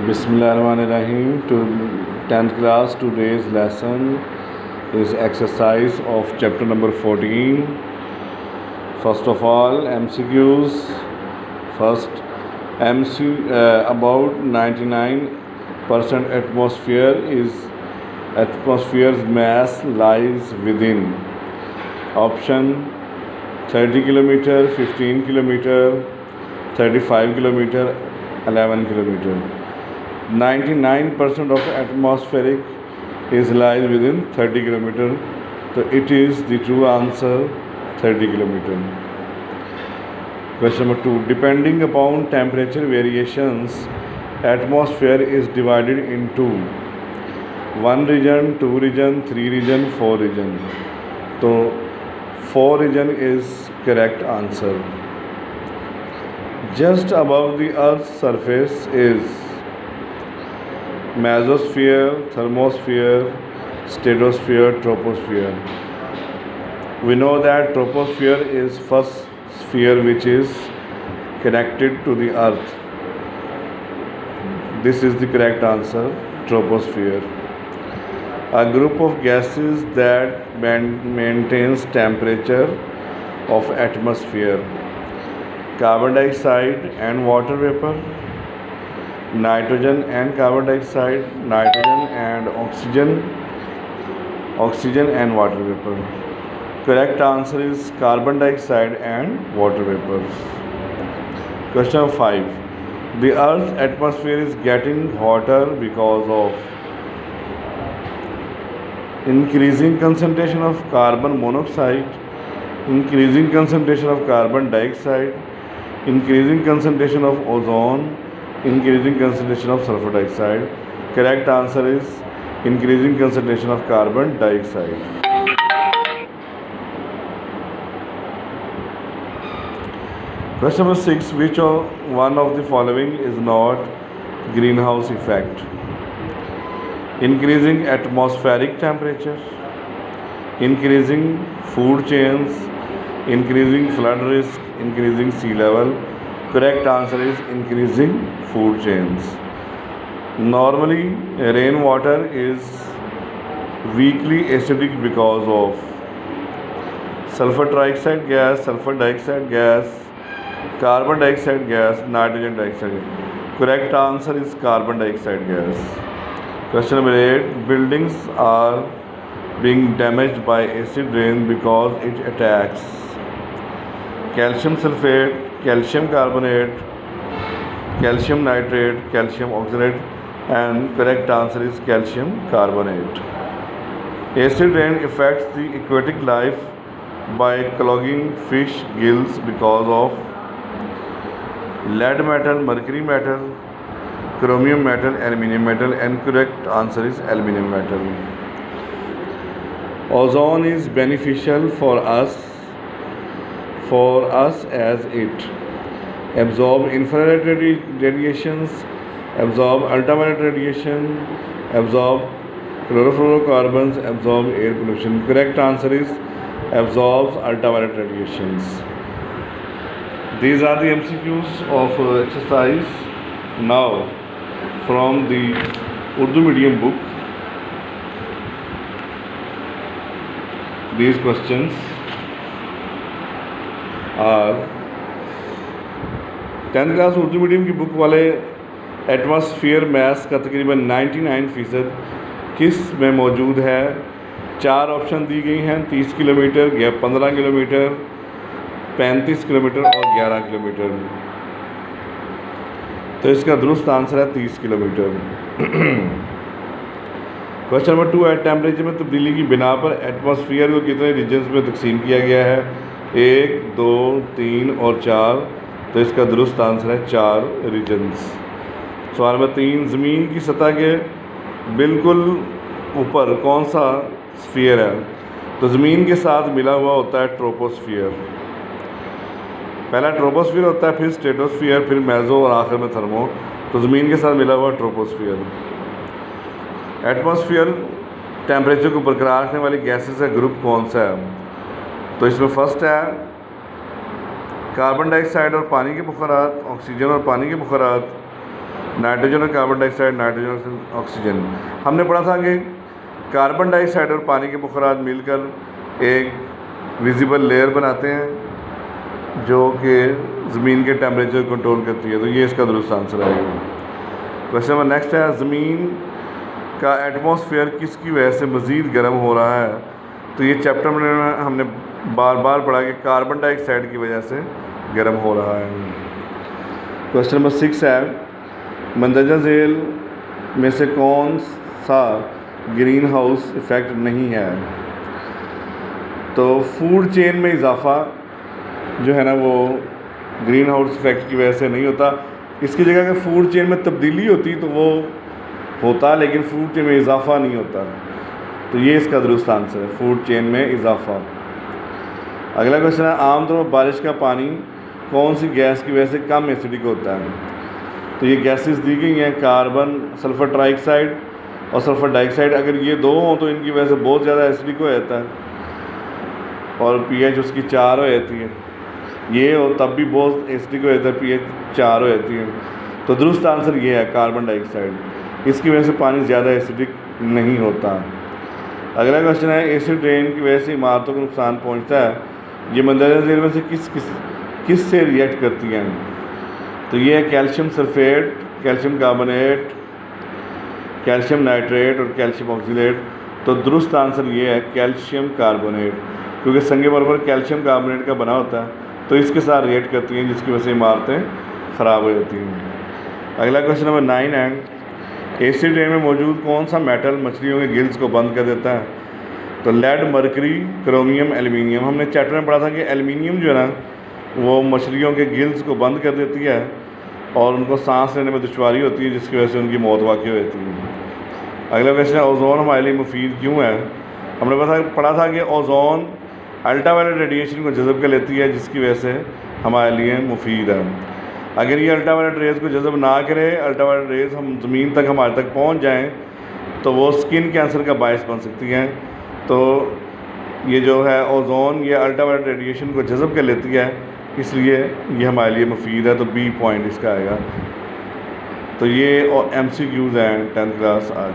Bismillahirrahmanirrahim. To 10th class, today's lesson is exercise of chapter number 14. First of all, MCQs. First, about 99% atmosphere's mass lies within. Option 30 kilometer, 15 kilometer, 35 kilometer, 11 kilometer. 99% of atmospheric is lies within 30 kilometer. So it is the true answer, 30 kilometer. Question number 2. Depending upon temperature variations, atmosphere is divided into 1 region, 2 region, 3 region, 4 region. So 4 region is correct answer. Just above the Earth's surface is mesosphere, thermosphere, stratosphere, troposphere. We know that troposphere is first sphere which is connected to the Earth. This is the correct answer, troposphere. A group of gases that maintains temperature of atmosphere: carbon dioxide and water vapor, nitrogen and carbon dioxide, nitrogen and oxygen and water vapor. Correct answer is carbon dioxide and water vapor. Question 5. The Earth's atmosphere is getting hotter because of increasing concentration of carbon monoxide, increasing concentration of carbon dioxide, increasing concentration of ozone, increasing concentration of sulfur dioxide. Correct answer is increasing concentration of carbon dioxide. Question number 6. Which one of the following is not greenhouse effect? Increasing atmospheric temperature, increasing food chains, increasing flood risk, increasing sea level. Correct answer is increasing food chains. Normally, rainwater is weakly acidic because of sulfur trioxide gas, sulfur dioxide gas, carbon dioxide gas, nitrogen dioxide. Correct answer is carbon dioxide gas. Question number 8. Buildings are being damaged by acid rain because it attacks calcium sulfate, calcium carbonate, calcium nitrate, calcium oxalate, and correct answer is calcium carbonate. Acid rain affects the aquatic life by clogging fish gills because of lead metal, mercury metal, chromium metal, aluminium metal, and correct answer is aluminium metal. Ozone is beneficial for us as it absorb infrared radiations, absorb ultraviolet radiation, absorb chlorofluorocarbons, absorb air pollution. Correct answer is absorbs ultraviolet radiations. These are the MCQs of exercise. Now, from the Urdu medium book, these questions are 10th class Urdu medium की book वाले atmosphere mess का तकरीबन 99% किस में मौजूद है? 4 option दी गई हैं: 30 किलोमीटर, 15 किलोमीटर, 35 किलोमीटर और 11 किलोमीटर। तो इसका दुरुस्त आंसर है 30 किलोमीटर। क्वेश्चन नंबर 2 है, टेम्परेचर में तब्दीली की बिना पर एटमॉस्फेयर को कितने रीजन्स में तकसीम किया गया है? 1, 2, 3 और 4। तो इसका दुरुस्त आंसर है 4 रीजन्स। सवाल नंबर 3, ज़मीन की सतह के बिल्कुल ऊपर कौन सा स्फीयर है? तो ज़मीन के साथ मिला हुआ होता है ट्रोपोस्फियर। पहला ट्रोपोस्फियर होता है, फिर स्ट्रेटोस्फियर, फिर मेसो और आखिर में थर्मो। तो ज़मीन के साथ मिला हुआ ट्रोपोस्फियर। एटमॉस्फेयर टेम्परेचर को बरकरार रखने वाली गैसेस का ग्रुप कौन सा है? तो इसमें फर्स्ट है कार्बन डाइऑक्साइड और पानी के बुखारात, ऑक्सीजन और पानी के बुखारात, नाइट्रोजन और कार्बन डाइऑक्साइड, नाइट्रोजन और ऑक्सीजन। हमने पढ़ा था कि कार्बन डाइऑक्साइड और पानी के बुखारात मिलकर एक विजिबल लेयर बनाते हैं जो कि ज़मीन के टेम्परेचर कंट्रोल करती है। तो ये इसका दुरुस्त आंसर आएगा। क्वेश्चन नंबर नेक्स्ट है, ज़मीन का एटमॉस्फेयर किसकी वजह से मज़ीद गर्म हो रहा है? तो ये चैप्टर में हमने बार बार पढ़ा कि कार्बन डाइऑक्साइड की वजह से गर्म हो रहा है। क्वेश्चन नंबर 6 है, मंदरजा झेल में से कौन सा ग्रीन हाउस इफ़ेक्ट नहीं है? तो फूड चेन में इजाफा जो है ना वो ग्रीन हाउस इफ़ेक्ट की वजह से नहीं होता। इसकी जगह अगर फूड चेन में तब्दीली होती तो वो होता, लेकिन फूड चेन में इजाफा नहीं होता। तो ये इसका दुरुस्त आंसर है, फूड चेन में इजाफा। अगला क्वेश्चन है, आमतौर पर बारिश का पानी कौन सी गैस की वजह से कम एसिडिक होता है? तो ये गैसेस दी गई हैं, कार्बन, सल्फ़र ट्राइऑक्साइड और सल्फ़र डाइऑक्साइड। अगर ये दो हों तो इनकी वजह से बहुत ज़्यादा एसिडिक हो जाता है और pH उसकी 4 हो जाती है। ये और तब भी बहुत एसिडिक हो जाता है, pH 4 हो जाती है। तो दुरुस्त आंसर ये है, कार्बन डाइऑक्साइड। इसकी वजह से पानी ज़्यादा एसिडिक नहीं होता। अगला क्वेश्चन है, एसिड रेन की वजह से इमारतों को नुकसान पहुंचता है, ये मंदरजा झेल में से किस से रिएक्ट करती हैं? तो ये है calcium sulphate, calcium carbonate, calcium nitrate और कैल्शियम ऑक्सीलेट। तो दुरुस्त आंसर ये है कैल्शियम कार्बोनेट, क्योंकि संगे बराबर कैल्शियम कार्बोनेट का बना होता है तो इसके साथ रिएक्ट करती हैं, जिसकी वजह से इमारतें ख़राब हो जाती हैं। अगला क्वेश्चन नंबर 9 है, एसिड रेन में मौजूद कौन सा मेटल मछलियों के गिल्स को बंद कर देता है? तो लेड, मरकरी, क्रोमियम, एल्युमिनियम। हमने चैप्टर में पढ़ा था कि एल्युमिनियम जो है ना वो मछलियों के गिल्स को बंद कर देती है और उनको सांस लेने में दुश्वारी होती है, जिसकी वजह से उनकी मौत वाक़ई हो जाती है। अगला क्वेश्चन है, ओजोन हमारे लिए मुफीद क्यों है? हमने पढ़ा था कि ओजोन अल्ट्रावायलेट रेडिएशन को जज़ब कर लेती है, जिसकी वजह से हमारे लिए मुफीद है। अगर ये अल्ट्रावायलेट रेज़ को जज़ब ना करे, अल्ट्रावायलेट रेज़ हम ज़मीन तक हमारे तक पहुंच जाएं तो वो स्किन कैंसर का बायस बन सकती हैं। तो ये जो है ओजोन, ये अल्ट्रावायलेट रेडिएशन को जज़ब कर लेती है, इसलिए ये हमारे लिए मुफीद है। तो बी पॉइंट इसका आएगा। तो ये MCQs हैं 10th क्लास आज।